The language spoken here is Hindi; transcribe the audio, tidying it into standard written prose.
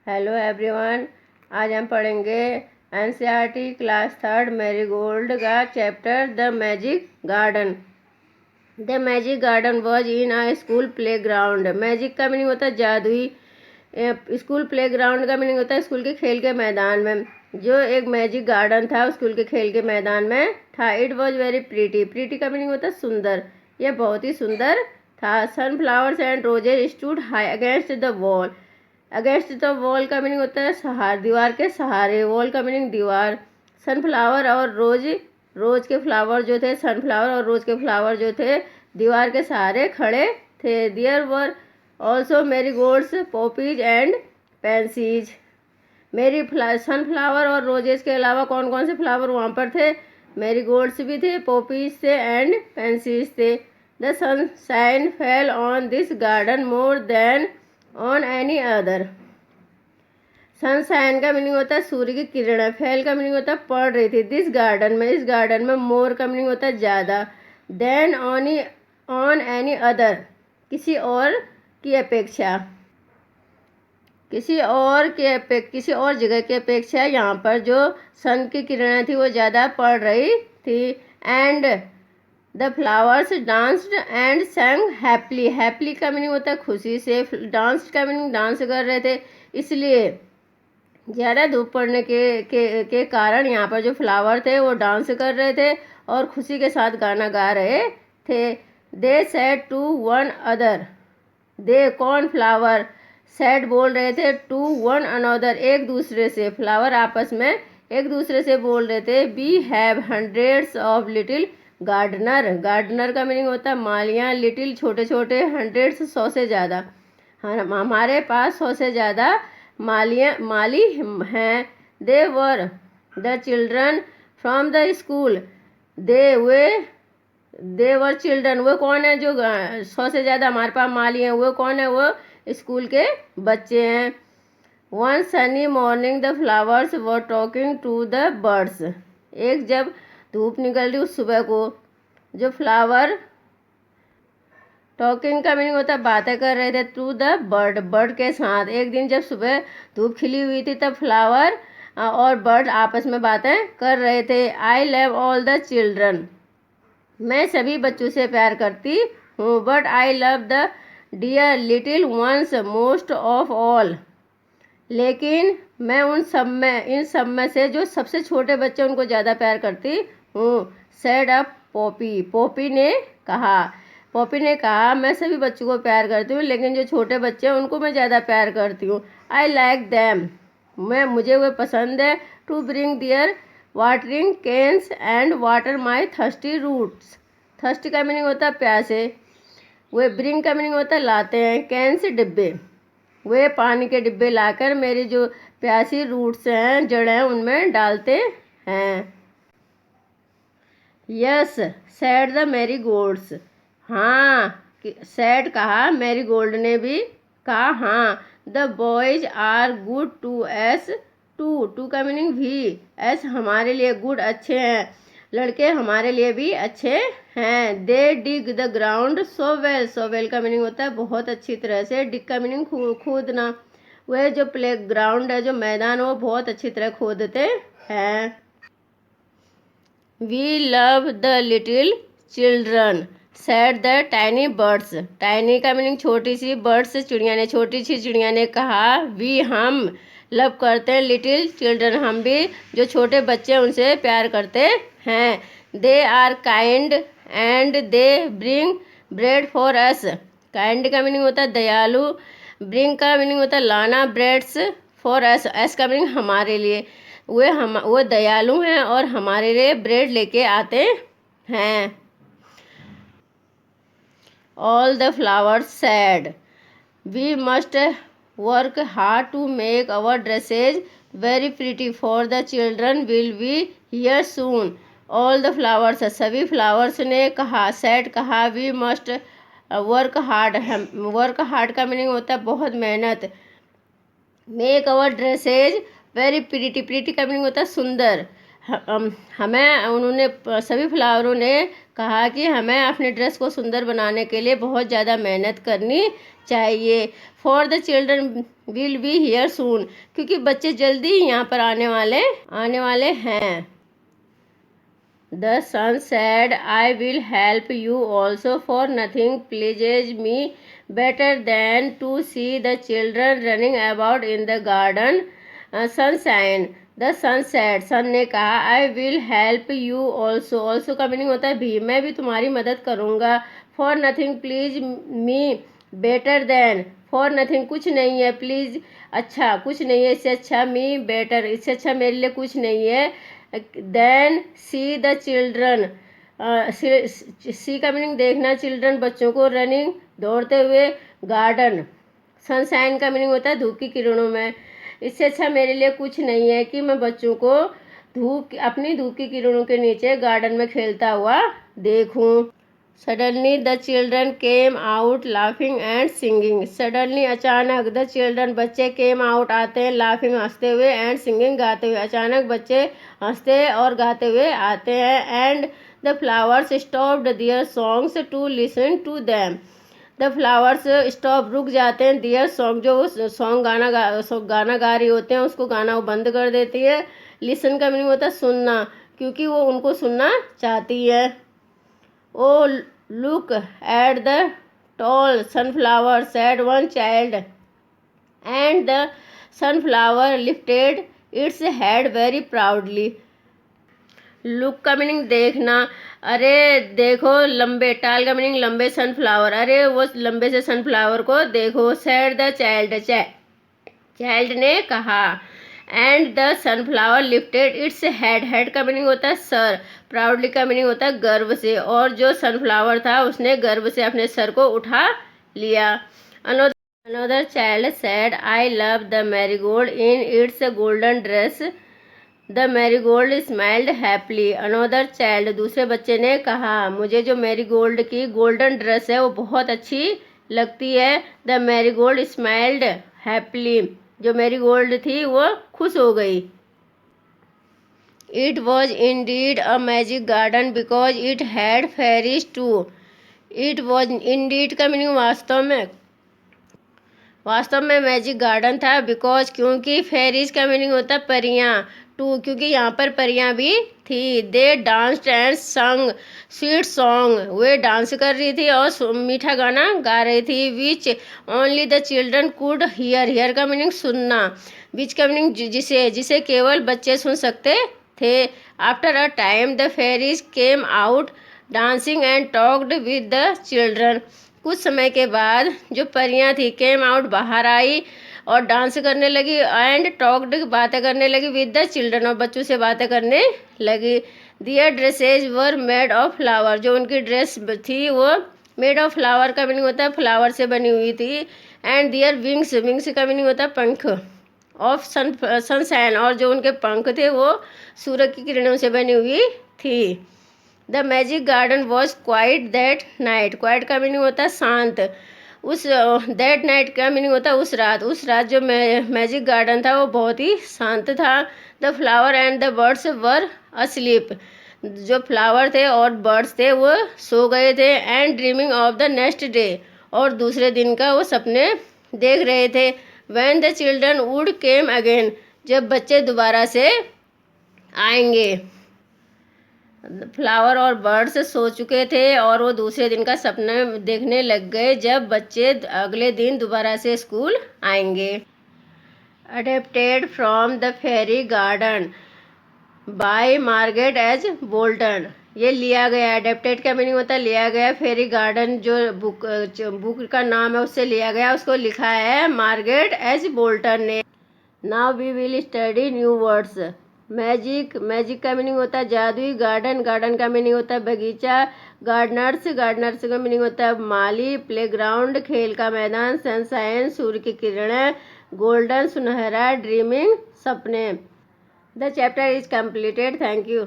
Hello everyone. आज हम पढ़ेंगे एनसीईआरटी क्लास थर्ड मैरीगोल्ड का chapter the magic garden. The magic garden was in a school play ground. Magic का मीनिंग होता है जादुई। स्कूल प्ले ग्राउंड का मीनिंग होता है स्कूल के खेल के मैदान में। जो एक मैजिक गार्डन था स्कूल के खेल के मैदान में था। It was very pretty. Pretty का मीनिंग होता है सुंदर। यह बहुत ही सुंदर था। Sunflowers and roses stood high against the wall. Against the wall का मीनिंग होता है सहार, दीवार के सहारे। वॉल का मीनिंग दीवार। सनफ्लावर और रोज के फ्लावर जो थे, सनफ्लावर और रोज के फ्लावर जो थे दीवार के सहारे खड़े थे। There were also marigolds, poppies and pansies. Sunflower और रोजेस के अलावा कौन कौन से फ्लावर वहाँ पर थे? मैरीगोल्ड्स भी थे, पॉपीज थे एंड पेंसीज थे। The sunshine fell on this garden more than on any other. Sunshine का मीनिंग होता है सूर्य की किरण। फेल का मीनिंग होता है पड़ रही थी। दिस गार्डन में, इस गार्डन में। मोर का मीनिंग होता है ज़्यादा। देन ऑन एनी अदर, किसी और की अपेक्षा। किसी और जगह की अपेक्षा यहाँ पर जो सन की किरणें थी वो ज़्यादा पड़ रही थी। And the flowers danced and sang happily. Happily का मीनिंग होता है खुशी से। डांस का मीनिंग डांस कर रहे थे। इसलिए ज़्यादा धूप पड़ने के कारण यहाँ पर जो फ्लावर थे वो डांस कर रहे थे और खुशी के साथ गाना गा रहे थे। They said to one other. They कौन? फ्लावर। सेड बोल रहे थे टू वन अनदर, एक दूसरे से। फ्लावर आपस में एक दूसरे से बोल रहे थे। We have hundreds of little gardener. Gardener का मीनिंग होता है मालियाँ। लिटिल छोटे छोटे, हंड्रेड्स 100 से ज़्यादा। हमारे पास 100 से ज़्यादा माली हैं। They were the children from the school. They were children, वो कौन है? जो 100 से ज़्यादा हमारे पास माली हैं वो कौन है? वो स्कूल के बच्चे हैं। One sunny morning the flowers were talking to the birds. एक जब धूप निकल रही उस सुबह को जो फ्लावर, टॉकिंग का मीनिंग होता है बातें कर रहे थे, टू द बर्ड के साथ। एक दिन जब सुबह धूप खिली हुई थी तब फ्लावर और बर्ड आपस में बातें कर रहे थे। I love all the children. मैं सभी बच्चों से प्यार करती हूँ। But I love the dear little ones most of all. लेकिन मैं इन सब में से जो सबसे छोटे बच्चे उनको ज़्यादा प्यार करती हूँ। Said up Poppy. पॉपी ने कहा मैं सभी बच्चों को प्यार करती हूँ लेकिन जो छोटे बच्चे हैं उनको मैं ज़्यादा प्यार करती हूँ। I like them. मुझे वे पसंद है। To bring their watering cans and water my thirsty roots. Thirst का मीनिंग होता है प्यासे। वे ब्रिंग का मीनिंग होता है लाते हैं। कैंस डिब्बे। वे पानी के डिब्बे लाकर मेरी जो प्यासी रूट्स हैं, जड़ हैं, उनमें डालते हैं। Yes said the marigolds. हाँ, सैड कहा, मैरीगोल्ड ने भी कहा हाँ। The boys are good to us. To का मीनिंग भी। एस हमारे लिए, गुड अच्छे हैं। लड़के हमारे लिए भी अच्छे हैं। They dig the ground so well. So well का मीनिंग होता है बहुत अच्छी तरह से। डिग का मीनिंग खोदना। वह जो प्ले ग्राउंड है, जो मैदान, वो बहुत अच्छी तरह खोदते हैं। We love the little children said the tiny birds. Tiny का मीनिंग छोटी सी, बर्ड्स चिड़िया ने, छोटी सी चिड़िया ने कहा वी हम लव करते हैं लिटिल चिल्ड्रन, हम भी जो छोटे बच्चे हैं उनसे प्यार करते हैं। They are kind and they bring bread for us. Kind का मीनिंग होता है दयालु। ब्रिंग का मीनिंग होता है लाना। ब्रेड्स फॉर अस, एस का मीनिंग हमारे लिए। वो दयालु हैं और हमारे लिए ब्रेड लेके आते हैं। All the flowers said we must work hard to make our dresses very pretty for the children will be here soon. All the flowers, सभी फ्लावर्स ने कहा, सैड कहा, we must work hard. Work hard का मीनिंग होता है बहुत मेहनत। Make our dresses very pretty. Pretty का मीनिंग होता है सुंदर। उन्होंने सभी फ्लावरों ने कहा कि हमें अपने ड्रेस को सुंदर बनाने के लिए बहुत ज़्यादा मेहनत करनी चाहिए। For the children will be here soon, क्योंकि बच्चे जल्दी ही यहाँ पर आने वाले हैं। The sun said I will help you also, for nothing pleases me better than to see the children running about in the garden sunshine. The sun said, sun ने कहा, I will help you also, also का मीनिंग होता है भी, मैं भी तुम्हारी मदद करूँगा। For nothing please me better then, for nothing कुछ नहीं है, प्लीज अच्छा कुछ नहीं है, इससे अच्छा, मी बेटर इससे अच्छा मेरे लिए कुछ नहीं है, देन सी द चिल्ड्रन, सी का मीनिंग देखना, चिल्ड्रन बच्चों को, रनिंग दौड़ते हुए, गार्डन, सनशाइन का मीनिंग होता है धूप की किरणों में। इससे अच्छा मेरे लिए कुछ नहीं है कि मैं बच्चों को अपनी धूप की किरणों के नीचे गार्डन में खेलता हुआ देखूं। Suddenly the children came out laughing and singing, suddenly अचानक, द चिल्ड्रन बच्चे, केम आउट आते हैं, लाफिंग हंसते हुए, एंड सिंगिंग गाते हुए, अचानक बच्चे हंसते और गाते हुए आते हैं। And the flowers stopped their songs to listen to them, the flowers stop रुक जाते हैं, दियर सॉन्ग जो वो सॉन्ग गाना गा रही होते हैं उसको गाना वो बंद कर देती है। लिसन का मीनिंग होता है सुनना, क्योंकि वो उनको सुनना चाहती है। Oh look at the tall sunflower said one child, and the sunflower lifted its head very proudly. Look का मीनिंग देखना, अरे देखो, लंबे, टाल का मीनिंग लंबे, सनफ्लावर, अरे वो लंबे से सनफ्लावर को देखो। सैड द चाइल्ड, चाइल्ड ने कहा। And the sunflower lifted its head, head का मीनिंग होता है सर, प्राउडली का मीनिंग होता है गर्व से, और जो सनफ्लावर था उसने गर्व से अपने सर को उठा लिया। Another child said I love the marigold in its golden dress, the marigold smiled happily. Another child, दूसरे बच्चे ने कहा, मुझे जो मैरीगोल्ड की गोल्डन ड्रेस है वो बहुत अच्छी लगती है। द मैरीगोल्ड स्माइल्ड हैप्पली, जो मैरीगोल्ड थी वो खुश हो गई। It was indeed a magic garden because it had fairies too, it was indeed का मीनिंग वास्तव में मैजिक गार्डन था, बिकॉज क्योंकि, फेरीज का मीनिंग होता है परियां, टू क्योंकि यहाँ पर परियां भी थी। दे डांस्ड एंड संग स्वीट सॉन्ग, वे डांस कर रही थी और मीठा गाना गा रही थी। Which only the children could hear, here का मीनिंग सुनना, विच का मीनिंग जिसे केवल बच्चे सुन सकते थे। After a time the fairies came out dancing and talked with the children, कुछ समय के बाद जो परियां थी, केम आउट बाहर आई और डांस करने लगी, एंड टॉक्ड बातें करने लगी, विद द चिल्ड्रन और बच्चों से बातें करने लगी। Their dresses were made of flower, जो उनकी ड्रेस थी वो मेड ऑफ फ्लावर का मीनिंग होता है फ्लावर से बनी हुई थी। एंड दियर विंग्स, विंग्स का मीनिंग होता है पंख, ऑफ सनशाइन, और जो उनके पंख थे वो सूरज की किरणों से बनी हुई थी। The magic garden was quite that night, quite का मीनिंग होता है शांत, उस दैट नाइट का मीनिंग होता है उस रात जो मैजिक गार्डन था वो बहुत ही शांत था। The flower and the birds were asleep, जो फ्लावर थे और बर्ड्स थे वो सो गए थे। And dreaming of the next day, और दूसरे दिन का वो सपने देख रहे थे। When the children would came again, जब बच्चे दोबारा से आएंगे। फ्लावर और बर्ड्स सो चुके थे और वो दूसरे दिन का सपना देखने लग गए जब बच्चे अगले दिन दोबारा से स्कूल आएंगे। Adapted from the fairy garden by Margaret H Bolton, ये लिया गया, अडेप्टेड का मीनिंग होता है लिया गया, फेरी गार्डन जो बुक का नाम है उससे लिया गया, उसको लिखा है मार्गरेट एच बोल्टन ने। Now we will study new words. Magic, magic का मीनिंग होता है जादुई, गार्डन, गार्डन का मीनिंग होता है बगीचा, गार्डनर्स, गार्डनर्स का मीनिंग होता है माली, प्लेग्राउंड खेल का मैदान, सनशाइन सूर्य की किरणें, गोल्डन सुनहरा, ड्रीमिंग सपने। The chapter is completed, thank you.